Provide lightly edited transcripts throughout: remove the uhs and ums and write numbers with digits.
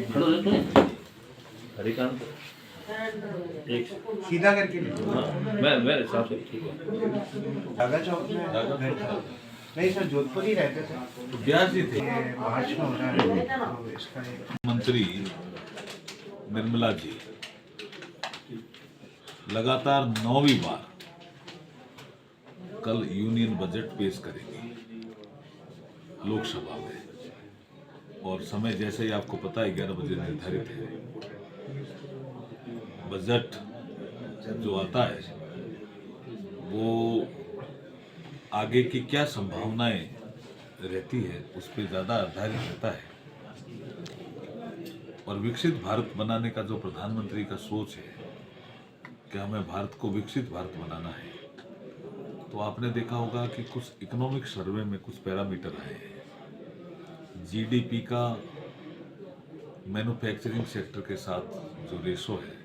खड़े हो जाते हैं हरिकांत एक सीधा करके ले हाँ मैं मेरे हिसाब से ठीक है। दादा चौक में नहीं सर, जोधपुर ही रहते थे। ब्यास जी थे। ये मार्च में हो रहा है तो इसका मंत्री निर्मला जी लगातार 9वीं बार कल यूनियन बजट पेश करेंगी लोकसभा में, और समय जैसे ही आपको पता है 11 बजे निर्धारित है। बजट जो आता है वो आगे की क्या संभावनाएं रहती है उस पर ज़्यादा आधारित रहता है। और विकसित भारत बनाने का जो प्रधानमंत्री का सोच है कि हमें भारत को विकसित भारत बनाना है, तो आपने देखा होगा कि कुछ इकोनॉमिक सर्वे में कुछ पैरामीटर आए हैं। जीडीपी का मैन्युफैक्चरिंग सेक्टर के साथ जो रेशो है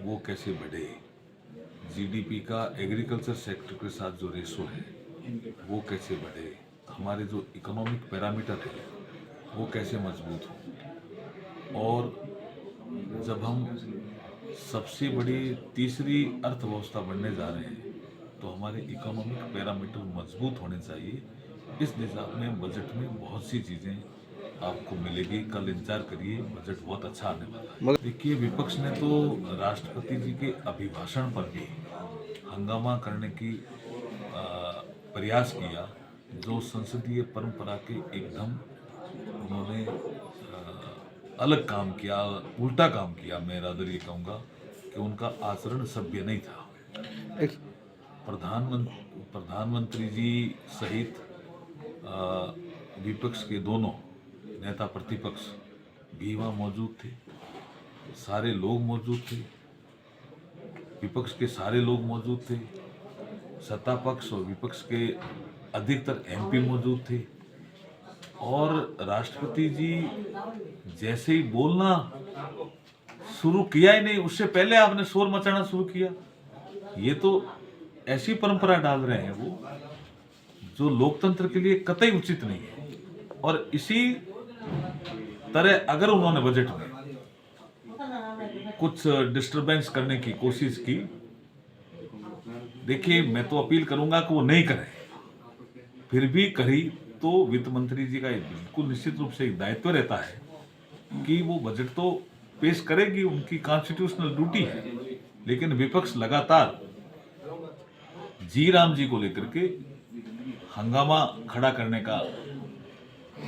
वो कैसे बढ़े, जीडीपी का एग्रीकल्चर सेक्टर के साथ जो रेशो है वो कैसे बढ़े, हमारे जो इकोनॉमिक पैरामीटर है वो कैसे मजबूत हो। और जब हम सबसे बड़ी तीसरी अर्थव्यवस्था बनने जा रहे हैं तो हमारे इकोनॉमिक पैरामीटर मजबूत होने चाहिए। इस दिशा में बजट में बहुत सी चीज़ें आपको मिलेगी। कल इंतजार करिए, बजट बहुत अच्छा आने वाला है। देखिए, विपक्ष ने तो राष्ट्रपति जी के अभिभाषण पर भी हंगामा करने की प्रयास किया, जो संसदीय परंपरा के एकदम उन्होंने अलग काम किया, उल्टा काम किया। मैं रादर ये कहूँगा कि उनका आचरण सभ्य नहीं था। प्रधानमंत्री जी सहित विपक्ष के दोनों नेता प्रतिपक्ष भी वहाँ मौजूद थे, सारे लोग मौजूद थे, विपक्ष के सारे लोग मौजूद थे, सत्ता पक्ष और विपक्ष के अधिकतर एमपी मौजूद थे। और राष्ट्रपति जी जैसे ही बोलना शुरू किया ही नहीं, उससे पहले आपने शोर मचाना शुरू किया। ये तो ऐसी परंपरा डाल रहे हैं वो जो लोकतंत्र के लिए कतई उचित नहीं है। और इसी तरह अगर उन्होंने बजट में कुछ डिस्टरबेंस करने की कोशिश की, देखिए मैं तो अपील करूंगा कि वो नहीं करें, फिर भी करी तो वित्त मंत्री जी का बिल्कुल निश्चित रूप से एक दायित्व रहता है कि वो बजट तो पेश करेगी, उनकी कॉन्स्टिट्यूशनल ड्यूटी है। लेकिन विपक्ष लगातार जी राम जी को लेकर के हंगामा खड़ा करने का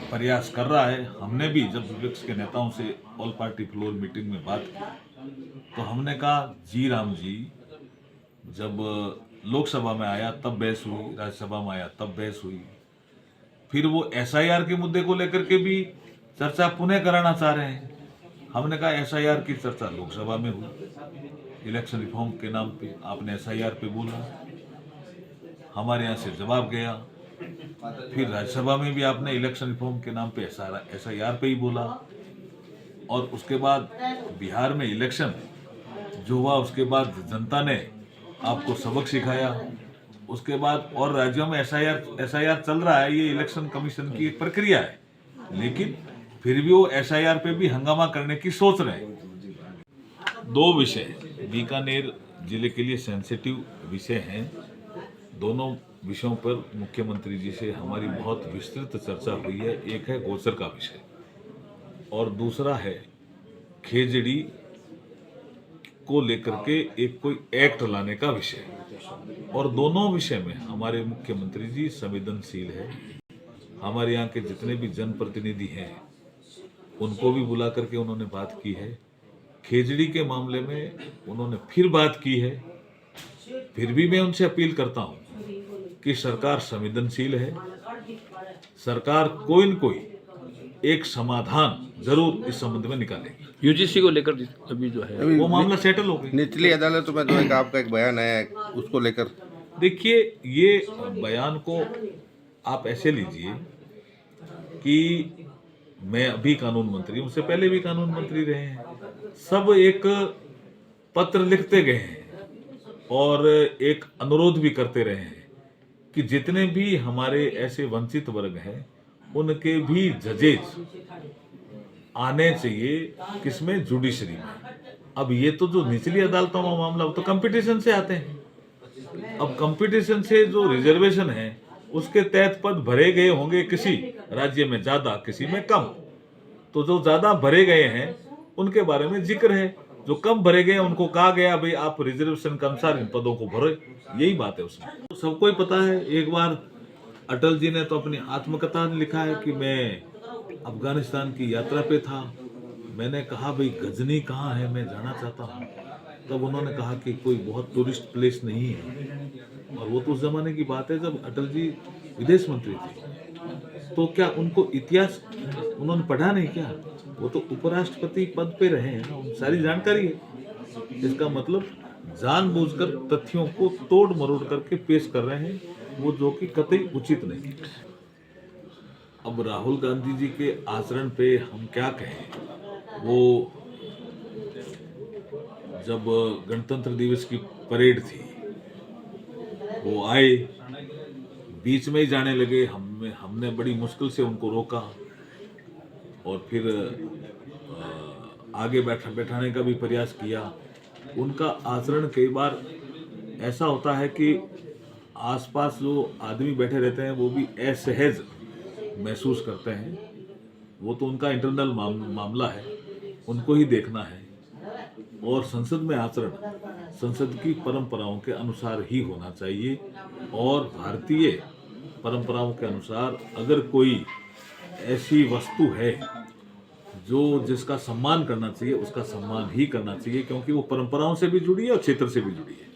प्रयास कर रहा है। हमने भी जब विपक्ष के नेताओं से ऑल पार्टी फ्लोर मीटिंग में बात की तो हमने कहा जी राम जी जब लोकसभा में आया तब बहस हुई, राज्यसभा में आया तब बहस हुई। फिर वो एसआईआर के मुद्दे को लेकर के भी चर्चा पुनः कराना चाह रहे हैं। हमने कहा एसआईआर की चर्चा लोकसभा में हुई, इलेक्शन रिफॉर्म के नाम पे आपने एसआईआर पे बोला, हमारे यहाँ से जवाब गया। फिर राज्यसभा में भी आपने इलेक्शन रिफॉर्म के नाम पे एसआईआर पे ही बोला। और उसके बाद बिहार में इलेक्शन जो हुआ, उसके बाद जनता ने आपको सबक सिखाया। उसके बाद और राज्यों में एसआईआर चल रहा है, ये इलेक्शन कमीशन की एक प्रक्रिया है, लेकिन फिर भी वो एसआईआर पे भी हंगामा करने की सोच रहे हैं। दो विषय बीकानेर जिले के लिए सेंसिटिव विषय हैं। दोनों विषयों पर मुख्यमंत्री जी से हमारी बहुत विस्तृत चर्चा हुई है। एक है गोचर का विषय और दूसरा है खेजड़ी को लेकर के एक कोई एक्ट लाने का विषय। और दोनों विषय में हमारे मुख्यमंत्री जी संवेदनशील है। हमारे यहाँ के जितने भी जनप्रतिनिधि हैं उनको भी बुला करके उन्होंने बात की है। खेजड़ी के मामले में उन्होंने फिर बात की है। फिर भी मैं उनसे अपील करता हूँ कि सरकार संवेदनशील है, सरकार कोई न कोई एक समाधान जरूर इस संबंध में निकालेगी। यूजीसी को लेकर अभी जो है वो मामला सेटल हो गया। निचली अदालत में जो एक आपका एक बयान आया है उसको लेकर, देखिए ये बयान को आप ऐसे लीजिए कि मैं अभी कानून मंत्री, उससे पहले भी कानून मंत्री रहे हैं, सब एक पत्र लिखते गए हैं और एक अनुरोध भी करते रहे हैं कि जितने भी हमारे ऐसे वंचित वर्ग हैं उनके भी जजेज आने चाहिए किसमें, जुडिशरी में। अब ये तो जो निचली अदालतों का मामला, वो तो कंपटीशन से आते हैं। अब कंपटीशन से जो रिजर्वेशन है उसके तहत पद भरे गए होंगे, किसी राज्य में ज्यादा किसी में कम। तो जो ज्यादा भरे गए हैं उनके बारे में जिक्र है, जो कम भरे गए उनको कहा गया भाई आप रिजर्वेशन के अनुसार इन पदों को भरो। यही बात है उसमें। तो सबको ही पता है, एक बार अटल जी ने तो अपनी आत्मकथा में लिखा है कि मैं अफगानिस्तान की यात्रा पे था, मैंने कहा भाई गजनी कहाँ है, मैं जाना चाहता हूँ। तब उन्होंने कहा कि कोई बहुत टूरिस्ट प्लेस नहीं है। और वो तो उस जमाने की बात है जब अटल जी विदेश मंत्री थे। तो क्या उनको इतिहास उन्होंने पढ़ा नहीं क्या? वो तो उपराष्ट्रपति पद पे रहे हैं ना, सारी जानकारी है। इसका मतलब जानबूझकर तथ्यों को तोड़ मरोड़ करके पेश कर रहे हैं, वो जो कि कतई उचित नहीं। अब राहुल गांधी जी के आचरण पे हम क्या कहें। वो जब गणतंत्र दिवस की परेड थी, वो आए, बीच में ही जाने लगे। हमने बड़ी मुश्किल से उनको रोका और फिर आगे बैठाने का भी प्रयास किया। उनका आचरण कई बार ऐसा होता है कि आसपास जो आदमी बैठे रहते हैं वो भी असहज महसूस करते हैं। वो तो उनका इंटरनल मामला है, उनको ही देखना है। और संसद में आचरण संसद की परंपराओं के अनुसार ही होना चाहिए। और भारतीय परंपराओं के अनुसार अगर कोई ऐसी वस्तु है जो जिसका सम्मान करना चाहिए, उसका सम्मान ही करना चाहिए, क्योंकि वो परंपराओं से भी जुड़ी है और क्षेत्र से भी जुड़ी है।